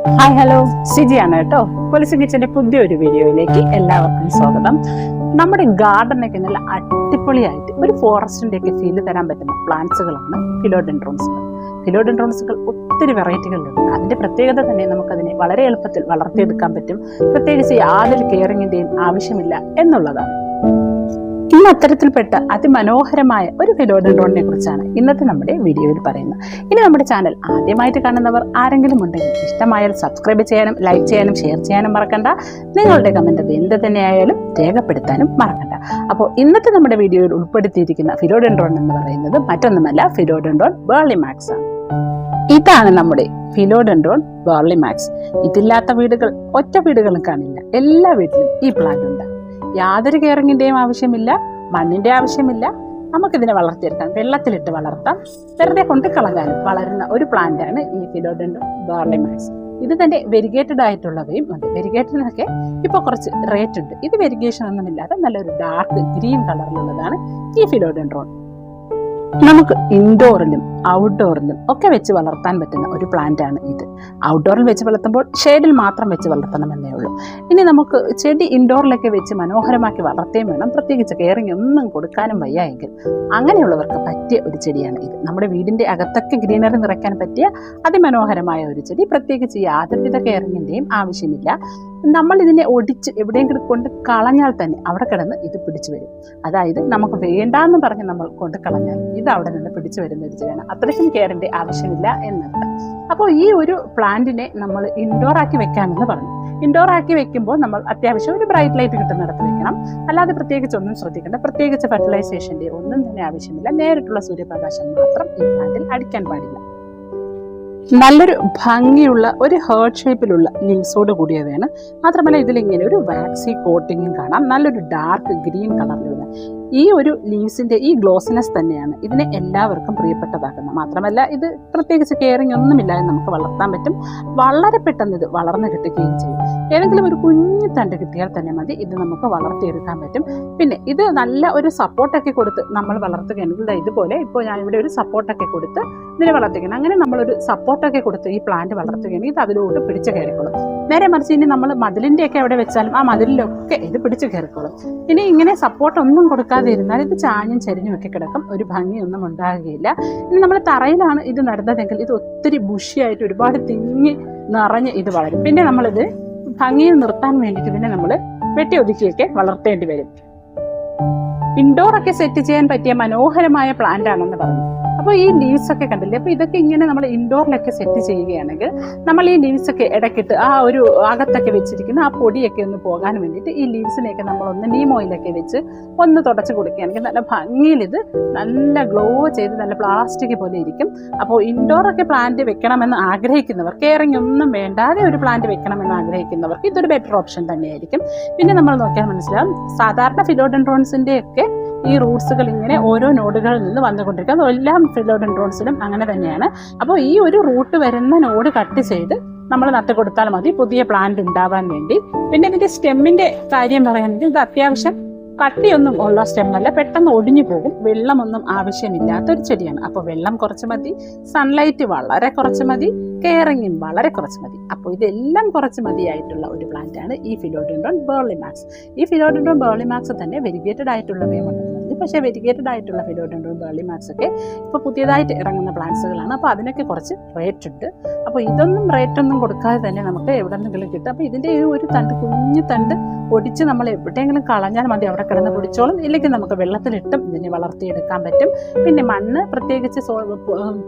Hi hello, സിജിയാണ് കേട്ടോ. Police കിച്ചന്റെ പുതിയൊരു വീഡിയോയിലേക്ക് എല്ലാവർക്കും സ്വാഗതം. നമ്മുടെ ഗാർഡനൊക്കെ നല്ല അടിപൊളിയായിട്ട് ഒരു ഫോറസ്റ്റിന്റെ ഒക്കെ ഫീല് തരാൻ പറ്റുന്ന പ്ലാന്റ്സുകളാണ് ഫിലോഡെൻഡ്രോൺസുകൾ. ഫിലോഡെൻഡ്രോൺസുകൾ ഒത്തിരി വെറൈറ്റികളുണ്ട്. അതിന്റെ പ്രത്യേകത തന്നെ നമുക്കതിനെ വളരെ എളുപ്പത്തിൽ വളർത്തിയെടുക്കാൻ പറ്റും. പ്രത്യേകിച്ച് യാതൊരു കെയറിങ്ങിന്റെയും ആവശ്യമില്ല എന്നുള്ളതാണ്. ഇന്ന് അത്തരത്തിൽപ്പെട്ട അതിമനോഹരമായ ഒരു ഫിലോഡെൻഡ്രോണിനെ കുറിച്ചാണ് ഇന്നത്തെ നമ്മുടെ വീഡിയോയിൽ പറയുന്നത്. ഇനി നമ്മുടെ ചാനൽ ആദ്യമായിട്ട് കാണുന്നവർ ആരെങ്കിലും ഉണ്ടെങ്കിൽ ഇഷ്ടമായാൽ സബ്സ്ക്രൈബ് ചെയ്യാനും ലൈക്ക് ചെയ്യാനും ഷെയർ ചെയ്യാനും മറക്കണ്ട. നിങ്ങളുടെ കമന്റ് എന്ത് തന്നെയായാലും രേഖപ്പെടുത്താനും മറക്കണ്ട. അപ്പോൾ ഇന്നത്തെ നമ്മുടെ വീഡിയോയിൽ ഉൾപ്പെടുത്തിയിരിക്കുന്ന ഫിലോഡെൻഡ്രോൺ എന്ന് പറയുന്നത് മറ്റൊന്നുമല്ല, ഫിലോഡെൻഡ്രോൺ ബേർലിമാക്സ് ആണ്. ഇതാണ് നമ്മുടെ ഫിലോഡെൻഡ്രോൺ ബേർലിമാക്സ്. ഇതില്ലാത്ത വീടുകൾ ഒറ്റ വീടുകളും കാണില്ല. എല്ലാ വീട്ടിലും ഈ പ്ലാന്റ് ഉണ്ട്. യാതൊരു കെയറിങ്ങിന്റെയും ആവശ്യമില്ല, മണ്ണിന്റെ ആവശ്യമില്ല. നമുക്കിതിനെ വളർത്തിയെടുക്കാം, വെള്ളത്തിലിട്ട് വളർത്താം, വെറുതെ കൊണ്ട് കളഞ്ഞാലും വളരുന്ന ഒരു പ്ലാന്റ് ആണ് ഈ ഫിലോഡെൻഡ്രോൺ ബേർലിമാക്സ്. ഇത് തന്നെ വെരിഗേറ്റഡ് ആയിട്ടുള്ളവയും ഉണ്ട്. വെരിഗേറ്റഡിനൊക്കെ ഇപ്പോൾ കുറച്ച് റേറ്റ് ഉണ്ട്. ഇത് വെരിഗേഷൻ ഒന്നുമില്ലാതെ നല്ലൊരു ഡാർക്ക് ഗ്രീൻ കളറിലുള്ളതാണ് ഈ ഫിലോഡെൻഡ്രോൺ. നമുക്ക് ഇൻഡോറിലും ഔട്ട്ഡോറിലും ഒക്കെ വെച്ച് വളർത്താൻ പറ്റുന്ന ഒരു പ്ലാന്റ് ആണ് ഇത്. ഔട്ട്ഡോറിൽ വെച്ച് വളർത്തുമ്പോൾ ഷെയ്ഡിൽ മാത്രം വെച്ച് വളർത്തണമെന്നേ ഉള്ളൂ. ഇനി നമുക്ക് ചെടി ഇൻഡോറിലൊക്കെ വെച്ച് മനോഹരമാക്കി വളർത്തുകയും വേണം. പ്രത്യേകിച്ച് കെയറിങ് ഒന്നും കൊടുക്കാനും വയ്യ എങ്കിൽ അങ്ങനെയുള്ളവർക്ക് പറ്റിയ ഒരു ചെടിയാണ് ഇത്. നമ്മുടെ വീടിന്റെ അകത്തൊക്കെ ഗ്രീനറി നിറയ്ക്കാൻ പറ്റിയ അതിമനോഹരമായ ഒരു ചെടി. പ്രത്യേകിച്ച് യാതൊരുവിധ കെയറിങ്ങിന്റെയും ആവശ്യമില്ല. നമ്മൾ ഇതിനെ ഒടിച്ച് എവിടെയെങ്കിലും കൊണ്ട് കളഞ്ഞാൽ തന്നെ അവിടെ കിടന്ന് ഇത് പിടിച്ചു വരും. അതായത് നമുക്ക് വേണ്ടാന്ന് പറഞ്ഞ് നമ്മൾ കൊണ്ട് കളഞ്ഞാൽ ഇത് അവിടെ നിന്ന് പിടിച്ചു വരുന്ന ഒരു ചെടിയാണ്. അത്രയ്ക്കും കെയറിന്റെ ആവശ്യമില്ല എന്നർത്ഥം. അപ്പോൾ ഈ ഒരു പ്ലാന്റിനെ നമ്മൾ ഇൻഡോർ ആക്കി വെക്കാമെന്ന് പറഞ്ഞു. ഇൻഡോർ ആക്കി വെക്കുമ്പോൾ നമ്മൾ അത്യാവശ്യം ഒരു ബ്രൈറ്റ് ലൈറ്റ് കിട്ടുന്നിടത്ത് വെക്കണം. അല്ലാതെ പ്രത്യേകിച്ച് ഒന്നും ശ്രദ്ധിക്കേണ്ട. പ്രത്യേകിച്ച് ഫെർട്ടിലൈസേഷന്റെ ഒന്നും തന്നെ ആവശ്യമില്ല. നേരിട്ടുള്ള സൂര്യപ്രകാശം മാത്രം ഈ പ്ലാന്റിൽ അടിക്കാൻ പാടില്ല. നല്ലൊരു ഭംഗിയുള്ള ഒരു ഹേർട്ട് ഷേപ്പിലുള്ള ലീവ്സോട് കൂടിയവയാണ്. മാത്രമല്ല ഇതിലിങ്ങനെ ഒരു വാക്സി കോട്ടിങ്ങും കാണാം. നല്ലൊരു ഡാർക്ക് ഗ്രീൻ കളറിലുള്ള ഈ ഒരു ലീവ്സിന്റെ ഈ ഗ്ലോസിനെസ് തന്നെയാണ് ഇതിനെ എല്ലാവർക്കും പ്രിയപ്പെട്ടതാക്കുന്നത്. മാത്രമല്ല ഇത് പ്രത്യേകിച്ച് കെയറിങ് ഒന്നുമില്ലാതെ നമുക്ക് വളർത്താൻ പറ്റും. വളരെ പെട്ടെന്ന് ഇത് വളർന്നു കിട്ടുകയും ചെയ്യും. ഏതെങ്കിലും ഒരു കുഞ്ഞു തണ്ട് കിട്ടിയാൽ തന്നെ മതി ഇത് നമുക്ക് വളർത്തിയെടുക്കാൻ പറ്റും. പിന്നെ ഇത് നല്ല ഒരു സപ്പോർട്ടൊക്കെ കൊടുത്ത് നമ്മൾ വളർത്തുകയാണെങ്കിൽ ഇതുപോലെ ഇപ്പോൾ ഞാനിവിടെ ഒരു സപ്പോർട്ടൊക്കെ കൊടുത്ത് ഇതിനെ വളർത്തിക്കണം. അങ്ങനെ നമ്മളൊരു സപ്പോർട്ടൊക്കെ കൊടുത്ത് ഈ പ്ലാന്റ് വളർത്തുകയാണെങ്കിൽ ഇത് അതിലോട്ട് പിടിച്ച് കയറിക്കോളും. നേരെ മറിച്ച് ഇനി നമ്മൾ മതിലിൻ്റെയൊക്കെ അവിടെ വെച്ചാലും ആ മതിലിലൊക്കെ ഇത് പിടിച്ച് കയറിക്കോളും. ഇനി ഇങ്ങനെ സപ്പോർട്ട് ഒന്നും കൊടുക്കാതെ ഇരുന്നാൽ ഇത് ചാഞ്ഞും ചരിഞ്ഞും ഒക്കെ കിടക്കും. ഒരു ഭംഗിയൊന്നും ഉണ്ടാകുകയില്ല. ഇനി നമ്മൾ തറയിലാണ് ഇത് നടുന്നതെങ്കിൽ ഇത് ഒത്തിരി ബുഷിയായിട്ട് ഒരുപാട് തിങ്ങി നിറഞ്ഞ് ഇത് വളരും. പിന്നെ നമ്മളിത് ഭംഗിയിൽ നിർത്താൻ വേണ്ടിയിട്ട് ഇതിനെ നമ്മൾ വെട്ടി ഒതുക്കിയൊക്കെ വളർത്തേണ്ടി വരും. ഇൻഡോറൊക്കെ സെറ്റ് ചെയ്യാൻ പറ്റിയ മനോഹരമായ പ്ലാന്റ് ആണെന്ന് പറഞ്ഞു. അപ്പോൾ ഈ ലീവ്സ് ഒക്കെ കണ്ടില്ലേ? അപ്പോൾ ഇതൊക്കെ ഇങ്ങനെ നമ്മൾ ഇൻഡോറിലൊക്കെ സെറ്റ് ചെയ്യുകയാണെങ്കിൽ നമ്മൾ ഈ ലീവ്സ് ഒക്കെ ഇടയ്ക്കിട്ട് ആ ഒരു അകത്തൊക്കെ വെച്ചിരിക്കുന്ന ആ പൊടിയൊക്കെ ഒന്ന് പോകാൻ വേണ്ടിയിട്ട് ഈ ലീവ്സിനെയൊക്കെ നമ്മളൊന്ന് നീം ഓയിലൊക്കെ വെച്ച് ഒന്ന് തുടച്ച് കൊടുക്കുകയാണെങ്കിൽ നല്ല ഭംഗിയിൽ ഇത് നല്ല ഗ്ലോ ചെയ്ത് നല്ല പ്ലാസ്റ്റിക് പോലെ ഇരിക്കും. അപ്പോൾ ഇൻഡോറൊക്കെ പ്ലാന്റ് വെക്കണമെന്ന് ആഗ്രഹിക്കുന്നവർ, കെയറിങ് ഒന്നും വേണ്ടാതെ ഒരു പ്ലാന്റ് വെക്കണമെന്ന് ആഗ്രഹിക്കുന്നവർക്ക് ഇതൊരു ബെറ്റർ ഓപ്ഷൻ തന്നെയായിരിക്കും. പിന്നെ നമ്മൾ നോക്കിയാൽ മനസ്സിലാവും, സാധാരണ ഫിലോഡെൻഡ്രോൺസിന്റെ ഒക്കെ ഈ റൂട്ട്സുകൾ ഇങ്ങനെ ഓരോ നോഡുകളിൽ നിന്ന് വന്നുകൊണ്ടിരിക്കും. അത് എല്ലാ ഫിലോഡെൻഡ്രോൺസിലും അങ്ങനെ തന്നെയാണ്. അപ്പോൾ ഈ ഒരു റൂട്ട് വരുന്ന നോഡ് കട്ട് ചെയ്ത് നമ്മൾ നട്ട് കൊടുത്താൽ മതി പുതിയ പ്ലാന്റ് ഉണ്ടാവാൻ വേണ്ടി. പിന്നെ ഇതിന്റെ സ്റ്റെമ്മിന്റെ കാര്യം പറയുകയാണെങ്കിൽ ഇത് അത്യാവശ്യം കട്ടിയൊന്നും ഉള്ള സ്റ്റെമ്മല്ല, പെട്ടെന്ന് ഒടിഞ്ഞു പോകും. വെള്ളമൊന്നും ആവശ്യമില്ലാത്തൊരു ചെടിയാണ്. അപ്പോൾ വെള്ളം കുറച്ച് മതി, സൺലൈറ്റ് വളരെ കുറച്ച് മതി, കെയറിങ്ങും വളരെ കുറച്ച് മതി. അപ്പോൾ ഇതെല്ലാം കുറച്ച് മതിയായിട്ടുള്ള ഒരു പ്ലാന്റ് ആണ് ഈ ഫിലോഡെൻഡ്രോൺ ബേർലിമാക്സ്. ഈ ഫിലോഡെൻഡ്രോൺ ബേർലിമാക്സ് തന്നെ വെരിഗേറ്റഡ് ആയിട്ടുള്ളവയും ഉണ്ടെന്ന് പറഞ്ഞു. പക്ഷേ വെരിഗേറ്റഡ് ആയിട്ടുള്ള ഫിലോഡെൻഡ്രോൺ ബേർലിമാക്സ് ഒക്കെ ഇപ്പോൾ പുതിയതായിട്ട് ഇറങ്ങുന്ന പ്ലാന്റ്സുകളാണ്. അപ്പോൾ അതിനൊക്കെ കുറച്ച് റേറ്റ് ഉണ്ട്. അപ്പോൾ ഇതൊന്നും റേറ്റൊന്നും കൊടുക്കാതെ തന്നെ നമുക്ക് എവിടെ നിന്നെങ്കിലും കിട്ടും. അപ്പോൾ ഇതിൻ്റെ ഒരു തണ്ട്, കുഞ്ഞു തണ്ട് പൊടിച്ച് നമ്മൾ എവിടെയെങ്കിലും കളഞ്ഞാൽ മതി, അവിടെ കിടന്ന് പൊടിച്ചോളും. ഇല്ലെങ്കിൽ നമുക്ക് വെള്ളത്തിലിട്ടും ഇതിനെ വളർത്തിയെടുക്കാൻ പറ്റും. പിന്നെ മണ്ണ് പ്രത്യേകിച്ച്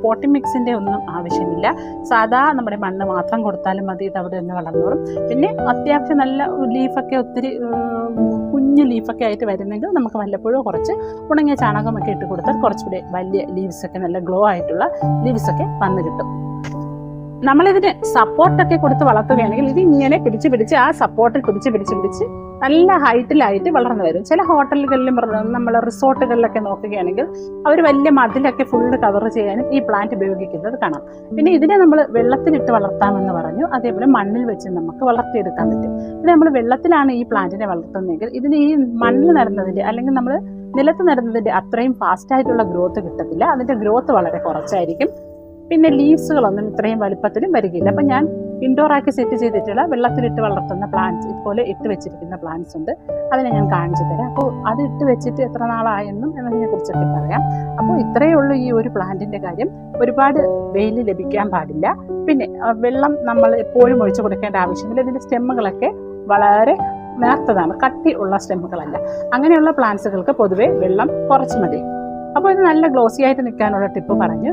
പോട്ടി മിക്സിൻ്റെ ഒന്നും ആവശ്യമില്ല. സാധാ നമ്മുടെ മണ്ണ് മാത്രം കൊടുത്താലും മതി, ഇത് അവിടെ നിന്ന് വളർന്നോളും. പിന്നെ അത്യാവശ്യം നല്ല ലീഫൊക്കെ ഒത്തിരി കുഞ്ഞു ലീഫൊക്കെ ആയിട്ട് വരുന്നെങ്കിൽ നമുക്ക് വല്ലപ്പോഴും കുറച്ച് ഉണങ്ങിയ ചാണകമൊക്കെ ഇട്ട് കൊടുത്താൽ കുറച്ചുകൂടെ വലിയ ലീവ്സൊക്കെ, നല്ല ഗ്ലോ ആയിട്ടുള്ള ലീവ്സൊക്കെ വന്ന് കിട്ടും. നമ്മളിതിന് സപ്പോർട്ടൊക്കെ കൊടുത്ത് വളർത്തുകയാണെങ്കിൽ ഇത് ഇങ്ങനെ പിടിച്ച് ആ സപ്പോർട്ടിൽ പിടിച്ച് നല്ല ഹൈറ്റിലായിട്ട് വളർന്നു വരും. ചില ഹോട്ടലുകളിലും നമ്മൾ റിസോർട്ടുകളിലൊക്കെ നോക്കുകയാണെങ്കിൽ അവർ വലിയ മതിലൊക്കെ ഫുള്ള് കവർ ചെയ്യാനും ഈ പ്ലാന്റ് ഉപയോഗിക്കുന്നത് കാണാം. പിന്നെ ഇതിനെ നമ്മൾ വെള്ളത്തിലിട്ട് വളർത്താമെന്ന് പറഞ്ഞു. അതേപോലെ മണ്ണിൽ വെച്ച് നമുക്ക് വളർത്തിയെടുക്കാൻ പറ്റും. പിന്നെ നമ്മൾ വെള്ളത്തിലാണ് ഈ പ്ലാന്റിനെ വളർത്തുന്നതെങ്കിൽ ഇതിന് ഈ മണ്ണിൽ നടുന്നതിൻ്റെ അല്ലെങ്കിൽ നമ്മൾ നിലത്ത് നടുന്നതിൻ്റെ അത്രയും ഫാസ്റ്റായിട്ടുള്ള ഗ്രോത്ത് കിട്ടത്തില്ല. അതിൻ്റെ ഗ്രോത്ത് വളരെ കുറച്ചായിരിക്കും. പിന്നെ ലീവ്സുകളൊന്നും ഇത്രയും വലുപ്പത്തിലും വരികയില്ല. അപ്പം ഞാൻ ഇൻഡോർ ആക്കി സെറ്റ് ചെയ്തിട്ടുള്ള വെള്ളത്തിലിട്ട് വളർത്തുന്ന പ്ലാന്റ്സ് ഇതുപോലെ ഇട്ട് വെച്ചിരിക്കുന്ന പ്ലാന്റ്സ് ഉണ്ട്. അതിനെ ഞാൻ കാണിച്ചു തരാം. അപ്പോൾ അത് ഇട്ട് വെച്ചിട്ട് എത്ര നാളായെന്നും എന്നതിനെ കുറിച്ചൊക്കെ പറയാം. അപ്പോൾ ഇത്രയേ ഉള്ളൂ ഈ ഒരു പ്ലാന്റിന്റെ കാര്യം. ഒരുപാട് വെയിൽ ലഭിക്കാൻ പാടില്ല. പിന്നെ വെള്ളം നമ്മൾ എപ്പോഴും ഒഴിച്ചു കൊടുക്കേണ്ട ആവശ്യമില്ല. ഇതിന്റെ സ്റ്റെമ്മുകളൊക്കെ വളരെ നേർത്തതാണ്, കട്ടി ഉള്ള സ്റ്റെമ്മുകളല്ല. അങ്ങനെയുള്ള പ്ലാന്റ്സുകൾക്ക് പൊതുവെ വെള്ളം കുറച്ച് മതി. അപ്പോൾ ഇത് നല്ല ഗ്ലോസി ആയിട്ട് നിൽക്കാനുള്ള ടിപ്പ് പറഞ്ഞ്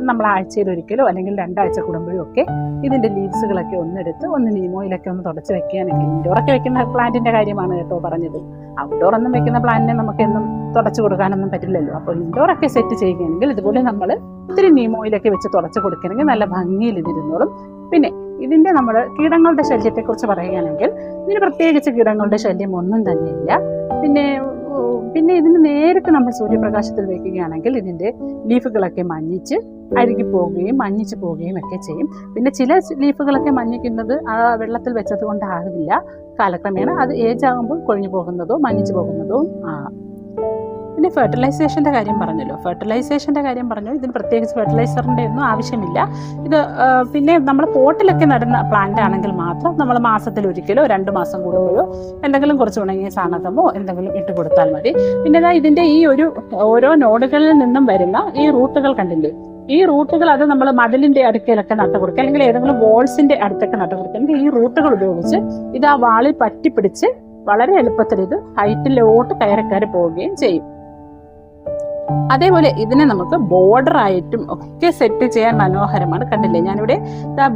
നമ്മൾ ആഴ്ചയിൽ ഒരിക്കലോ അല്ലെങ്കിൽ 2 ആഴ്ച കൂടുമ്പോഴും ഒക്കെ ഇതിൻ്റെ ലീവ്സുകളൊക്കെ ഒന്നെടുത്ത് നീമോയിലൊക്കെ തുടച്ച് വെക്കുകയാണെങ്കിൽ, ഇൻഡോറൊക്കെ വെക്കുന്ന പ്ലാന്റിൻ്റെ കാര്യമാണ് കേട്ടോ പറഞ്ഞത്. ഔട്ട്ഡോർ ഒന്നും വെക്കുന്ന പ്ലാന്റിനെ നമുക്ക് എന്നും തുടച്ച് കൊടുക്കാനൊന്നും പറ്റില്ലല്ലോ. അപ്പോൾ ഇൻഡോറൊക്കെ സെറ്റ് ചെയ്യുകയാണെങ്കിൽ ഇതുപോലെ നമ്മൾ ഒത്തിരി നീമോയിലൊക്കെ വെച്ച് തുടച്ച് കൊടുക്കുകയാണെങ്കിൽ നല്ല ഭംഗിയിൽ ഇതിരുന്നോളും. പിന്നെ ഇതിൻ്റെ നമ്മൾ കീടങ്ങളുടെ ശല്യത്തെക്കുറിച്ച് പറയുകയാണെങ്കിൽ ഇതിന് പ്രത്യേകിച്ച് കീടങ്ങളുടെ ശല്യം ഒന്നും തന്നെയില്ല. പിന്നെ ഇതിന് നേരിട്ട് നമ്മൾ സൂര്യപ്രകാശത്തിൽ വെക്കുകയാണെങ്കിൽ ഇതിൻ്റെ ലീഫുകളൊക്കെ അഴുകി പോവുകയും മഞ്ഞിച്ച് പോവുകയും ഒക്കെ ചെയ്യും. പിന്നെ ചില ലീഫുകളൊക്കെ മഞ്ഞിക്കുന്നത് ആ വെള്ളത്തിൽ വെച്ചത് കൊണ്ടാകില്ല. കാലക്രമേണ അത് ഏജ് ആകുമ്പോൾ കൊഴിഞ്ഞു പോകുന്നതോ മഞ്ഞിച്ച് പോകുന്നതോ ആകാം. പിന്നെ ഫെർട്ടിലൈസേഷൻ്റെ കാര്യം പറഞ്ഞു. ഇതിന് പ്രത്യേകിച്ച് ഫെർട്ടിലൈസറിൻ്റെ ഒന്നും ആവശ്യമില്ല. ഇത് പിന്നെ നമ്മൾ പോട്ടിലൊക്കെ നടുന്ന പ്ലാന്റ് ആണെങ്കിൽ മാത്രം നമ്മൾ മാസത്തിൽ ഒരിക്കലോ 2 മാസം കൂടുമ്പോഴോ എന്തെങ്കിലും കുറച്ച് ഉണങ്ങിയ സാധനമോ എന്തെങ്കിലും ഇട്ട് കൊടുത്താൽ മതി. പിന്നെ ഇതിൻ്റെ ഈ ഓരോ നോഡുകളിൽ നിന്നും വരുന്ന ഈ റൂട്ടുകൾ കണ്ടില്ലേ, ഈ റൂട്ടുകൾ അത് നമ്മൾ മതിലിന്റെ അടുക്കലൊക്കെ നട്ടു കൊടുക്കുക, അല്ലെങ്കിൽ ഏതെങ്കിലും വോൾസിന്റെ അടുത്തൊക്കെ നട്ടു കൊടുക്കുക. ഈ റൂട്ടുകൾ ഉപയോഗിച്ച് ഇത് ആ വാളിൽ പറ്റിപ്പിടിച്ച് വളരെ എളുപ്പത്തിൽ ഇത് ഹൈറ്റിലോട്ട് കയറി പോവുകയും ചെയ്യും. അതേപോലെ ഇതിനെ നമുക്ക് ബോർഡർ ആയിട്ടും ഒക്കെ സെറ്റ് ചെയ്യാൻ മനോഹരമാണ്. കണ്ടില്ലേ, ഞാനിവിടെ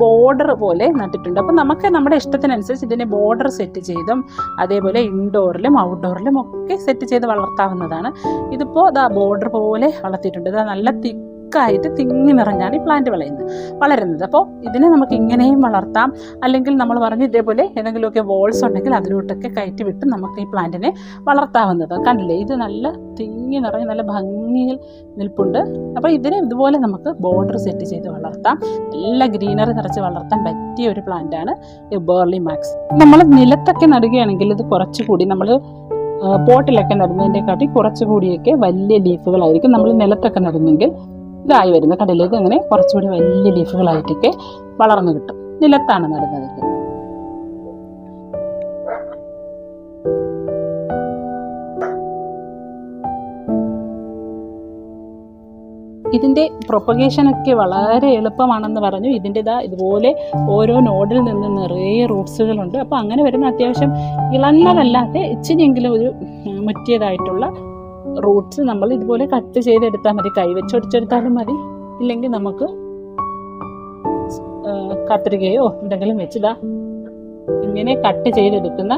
ബോർഡർ പോലെ നട്ടിട്ടുണ്ട്. അപ്പം നമുക്ക് നമ്മുടെ ഇഷ്ടത്തിനനുസരിച്ച് ഇതിനെ ബോർഡർ സെറ്റ് ചെയ്തും അതേപോലെ ഇൻഡോറിലും ഔട്ട്ഡോറിലും ഒക്കെ സെറ്റ് ചെയ്ത് വളർത്താവുന്നതാണ്. ഇതിപ്പോൾ ബോർഡർ പോലെ വളർത്തിയിട്ടുണ്ട്. നല്ല തിക്കായിട്ട് തിങ്ങി നിറഞ്ഞാണ് ഈ പ്ലാന്റ് വളരുന്നത്. അപ്പോൾ ഇതിനെ നമുക്ക് ഇങ്ങനെയും വളർത്താം, അല്ലെങ്കിൽ നമ്മൾ പറഞ്ഞ് ഇതേപോലെ ഏതെങ്കിലുമൊക്കെ വോൾസ് ഉണ്ടെങ്കിൽ അതിലോട്ടൊക്കെ കയറ്റി വിട്ട് നമുക്ക് ഈ പ്ലാന്റിനെ വളർത്താവുന്നതാണ്. കണ്ടില്ലേ, ഇത് നല്ല തിങ്ങി നിറഞ്ഞ് നല്ല ഭംഗിയിൽ നിൽപ്പുണ്ട്. അപ്പോൾ ഇതിനെ ഇതുപോലെ നമുക്ക് ബോർഡർ സെറ്റ് ചെയ്ത് വളർത്താം. നല്ല ഗ്രീനറി നിറച്ച് വളർത്താൻ പറ്റിയ ഒരു പ്ലാന്റാണ് ഈ ബേർലി മാക്സ്. നമ്മൾ നിലത്തൊക്കെ നടുകയാണെങ്കിൽ ഇത് കുറച്ചുകൂടി നമ്മൾ പോട്ടിലൊക്കെ നടുന്നതിൻ്റെക്കാട്ടി കുറച്ചുകൂടിയൊക്കെ വലിയ ലീഫുകളായിരിക്കും നമ്മൾ നിലത്തൊക്കെ നടുന്നെങ്കിൽ ഇതായി വരുന്നത്. കണ്ടില്ലേ, ഇത് അങ്ങനെ കുറച്ചുകൂടി വലിയ ലീഫുകളായിട്ടൊക്കെ വളർന്നു കിട്ടും നിലത്താണ് നടുന്നതെങ്കിൽ. ഇതിൻ്റെ പ്രൊപ്പഗേഷനൊക്കെ വളരെ എളുപ്പമാണെന്ന് പറഞ്ഞു. ഇതുപോലെ ഓരോ നോഡിൽ നിന്ന് നിറയെ റൂട്ട്സുകളുണ്ട്. അപ്പോൾ അങ്ങനെ വരുന്ന അത്യാവശ്യം ഇളന്നതല്ലാതെ ഇച്ചിരിയെങ്കിലും ഒരു മുറ്റിയതായിട്ടുള്ള റൂട്ട്സ് നമ്മൾ ഇതുപോലെ കട്ട് ചെയ്തെടുത്താൽ മതി. കൈവച്ചൊടിച്ചെടുത്താലും മതി, ഇല്ലെങ്കിൽ നമുക്ക് കത്രികയോ എന്തെങ്കിലും വെച്ചിതാ ഇങ്ങനെ കട്ട് ചെയ്തെടുക്കുന്ന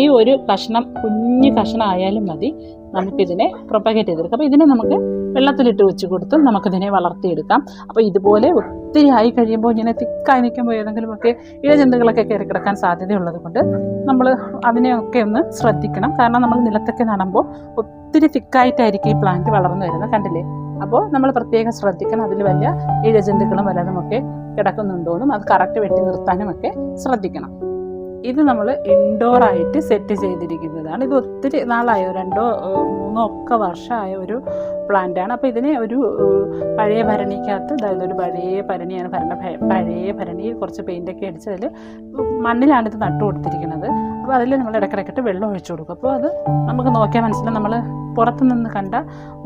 ഈ ഒരു കഷ്ണം, കുഞ്ഞു കഷ്ണം ആയാലും മതി, നമുക്കിതിനെ പ്രൊപ്പഗേറ്റ് ചെയ്തെടുക്കാം. അപ്പോൾ ഇതിനെ നമുക്ക് വെള്ളത്തിലിട്ട് വെച്ച് കൊടുത്തും നമുക്കിതിനെ വളർത്തിയെടുക്കാം. അപ്പോൾ ഇതുപോലെ ഒത്തിരി ആയി കഴിയുമ്പോൾ ഇങ്ങനെ തിക്കായി നിൽക്കുമ്പോൾ ഏതെങ്കിലുമൊക്കെ ഇഴജന്തുക്കളൊക്കെ കയറി കിടക്കാൻ സാധ്യതയുള്ളത് കൊണ്ട് നമ്മൾ അതിനെയൊക്കെ ഒന്ന് ശ്രദ്ധിക്കണം. കാരണം നമ്മൾ നിലത്തൊക്കെ നടുമ്പോൾ ഒത്തിരി തിക്കായിട്ടായിരിക്കും ഈ പ്ലാന്റ് വളർന്നു വരുന്നത്. കണ്ടില്ലേ, അപ്പോൾ നമ്മൾ പ്രത്യേകം ശ്രദ്ധിക്കണം. അതിൽ വലിയ ഇഴജന്തുക്കളും വല്ലതുമൊക്കെ കിടക്കുന്നുണ്ടോയെന്നും അത് കറക്റ്റ് വെട്ടി നിർത്താനും ഒക്കെ ശ്രദ്ധിക്കണം. ഇത് നമ്മൾ ഇൻഡോർ ആയിട്ട് സെറ്റ് ചെയ്തിരിക്കുന്നതാണ്. ഇത് ഒത്തിരി നാളായോ, 2-3 ഒക്കെ വർഷമായ ഒരു പ്ലാന്റാണ്. അപ്പോൾ ഇതിനെ ഒരു പഴയ ഭരണിക്കകത്ത്, അതായത് ഒരു പഴയ ഭരണിയാണ്, പഴയ ഭരണിയിൽ കുറച്ച് പെയിൻ്റൊക്കെ അടിച്ച് അതിൽ മണ്ണിലാണ് ഇത് നട്ടു കൊടുത്തിരിക്കുന്നത്. അപ്പോൾ അതിൽ നമ്മൾ ഇടയ്ക്കിടയ്ക്കിട്ട് വെള്ളം ഒഴിച്ചു കൊടുക്കും. അപ്പോൾ അത് നമുക്ക് നോക്കിയാൽ മനസ്സിലാവും. നമ്മൾ പുറത്തുനിന്ന് കണ്ട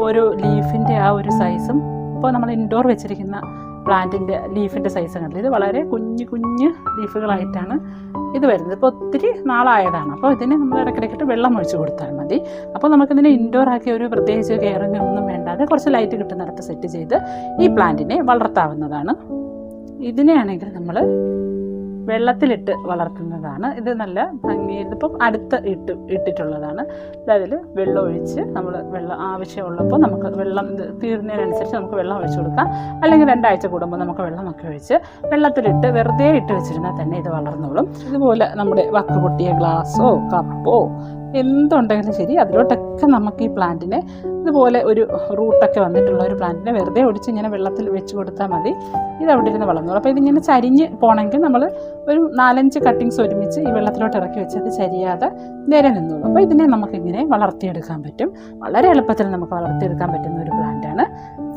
ഒരു ലീഫിൻ്റെ ആ ഒരു സൈസും ഇപ്പോൾ നമ്മൾ ഇൻഡോർ വെച്ചിരിക്കുന്ന പ്ലാന്റിൻ്റെ ലീഫിൻ്റെ സൈസ് കണ്ടില്ല, ഇത് വളരെ കുഞ്ഞു ലീഫുകളായിട്ടാണ് ഇത് വരുന്നത്. ഇപ്പോൾ ഒത്തിരി നാളായതാണ്. അപ്പോൾ ഇതിനെ നമ്മൾ ഇടയ്ക്കിടയ്ക്കിട്ട് വെള്ളം ഒഴിച്ചു കൊടുത്താൽ മതി. അപ്പോൾ നമുക്കിതിനെ ഇൻഡോർ ആക്കി ഒരു പ്രത്യേകിച്ച് കെയറിങ് ഒന്നും വേണ്ടാതെ കുറച്ച് ലൈറ്റ് കിട്ടുന്നിടത്ത് സെറ്റ് ചെയ്ത് ഈ പ്ലാന്റിനെ വളർത്താവുന്നതാണ്. ഇതിനെയാണെങ്കിൽ നമ്മൾ വെള്ളത്തിലിട്ട് വളർത്തുന്നതാണ്. ഇത് നല്ല ഭംഗിയിൽ ഇപ്പം അടുത്ത് ഇട്ടിട്ടുള്ളതാണ്. അതായത് വെള്ളം ഒഴിച്ച് നമ്മൾ വെള്ളം ആവശ്യമുള്ളപ്പോൾ നമുക്ക് വെള്ളം തീരുന്നതിനനുസരിച്ച് നമുക്ക് വെള്ളം ഒഴിച്ചു കൊടുക്കാം. അല്ലെങ്കിൽ 2 ആഴ്ച കൂടുമ്പോൾ നമുക്ക് വെള്ളമൊക്കെ ഒഴിച്ച് വെള്ളത്തിലിട്ട് വെറുതെ ഇട്ട് വെച്ചിരുന്നാൽ തന്നെ ഇത് വളർന്നോളും. ഇതുപോലെ നമ്മുടെ വക്ക് പൊട്ടിയ ഗ്ലാസ്സോ കപ്പോ എന്തുണ്ടെങ്കിലും ശരി, അതിലോട്ടൊക്കെ നമുക്ക് ഈ പ്ലാന്റിനെ ഇതുപോലെ ഒരു റൂട്ടൊക്കെ വന്നിട്ടുള്ള ഒരു പ്ലാന്റിനെ വെറുതെ ഒടിച്ച് ഇങ്ങനെ വെള്ളത്തിൽ വെച്ച് കൊടുത്താൽ മതി. ഇത് അവിടെ ഇരുന്ന് വളർന്നോളും. അപ്പോൾ ഇതിങ്ങനെ ചരിഞ്ഞ് പോകണമെങ്കിൽ നമ്മൾ ഒരു 4-5 കട്ടിങ്സ് ഒരുമിച്ച് ഈ വെള്ളത്തിലോട്ട് ഇറക്കി വെച്ചത് ചരിയാതെ നേരെ നിന്നോളും. അപ്പോൾ ഇതിനെ നമുക്കിങ്ങനെ വളർത്തിയെടുക്കാൻ പറ്റും. വളരെ എളുപ്പത്തിൽ നമുക്ക് വളർത്തിയെടുക്കാൻ പറ്റുന്ന ഒരു പ്ലാന്റാണ്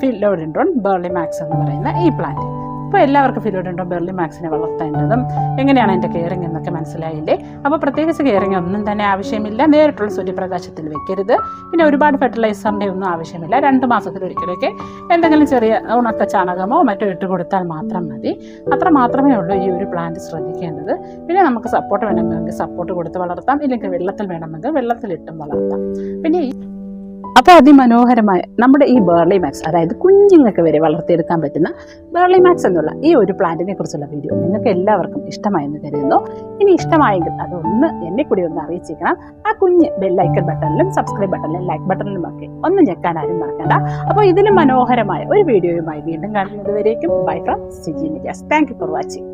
ഫിലോഡെൻഡ്രോൺ ബേർലി മാക്സ് എന്ന് പറയുന്ന ഈ പ്ലാന്റ്. അപ്പോൾ എല്ലാവർക്കും ഫിലോഡെൻഡ്രോൺ ബെർലി മാക്സിനെ വളർത്തേണ്ടതും എങ്ങനെയാണ് അതിൻ്റെ കെയറിങ് എന്നൊക്കെ മനസ്സിലായില്ലേ. അപ്പോൾ പ്രത്യേകിച്ച് കെയറിങ് ഒന്നും തന്നെ ആവശ്യമില്ല. നേരിട്ടുള്ള സൂര്യപ്രകാശത്തിൽ വെക്കരുത്. പിന്നെ ഒരുപാട് ഫെർട്ടിലൈസറിൻ്റെ ഒന്നും ആവശ്യമില്ല. 2 മാസത്തിലൊരിക്കലൊക്കെ എന്തെങ്കിലും ചെറിയ ഉണക്ക ചാണകമോ മറ്റോ ഇട്ട് കൊടുത്താൽ മാത്രം മതി. അത്ര മാത്രമേ ഉള്ളൂ ഈ ഒരു പ്ലാന്റ് ശ്രദ്ധിക്കേണ്ടത്. പിന്നെ നമുക്ക് സപ്പോർട്ട് വേണമെങ്കിൽ സപ്പോർട്ട് കൊടുത്ത് വളർത്താം, ഇല്ലെങ്കിൽ വെള്ളത്തിൽ വേണമെങ്കിൽ വെള്ളത്തിലിട്ടും വളർത്താം. പിന്നെ അപ്പോൾ അതിമനോഹരമായ നമ്മുടെ ഈ ബെർലി മാക്സ്, അതായത് കുഞ്ഞുങ്ങൾക്ക് വരെ വളർത്തിയെടുക്കാൻ പറ്റുന്ന ബെർലി മാക്സ് എന്നുള്ള ഈ ഒരു പ്ലാന്റിനെ കുറിച്ചുള്ള വീഡിയോ നിങ്ങൾക്ക് എല്ലാവർക്കും ഇഷ്ടമായെന്ന് കരുതുന്നു. ഇനി ഇഷ്ടമായെങ്കിൽ അതൊന്ന് എന്നെ കൂടി ഒന്ന് അറിയിച്ചിരിക്കണം. ആ കുഞ്ഞ് ബെല്ലൈക്കൺ ബട്ടണിലും സബ്സ്ക്രൈബ് ബട്ടണിലും ലൈക്ക് ബട്ടണിലും ഒക്കെ ഒന്ന് ഞെക്കാൻ ആരും മറക്കണ്ട. അപ്പോൾ ഇതിലും മനോഹരമായ ഒരു വീഡിയോയുമായി വീണ്ടും കാണുന്നത് വരേക്കും bye from Siji Nijas. Thank you for watching.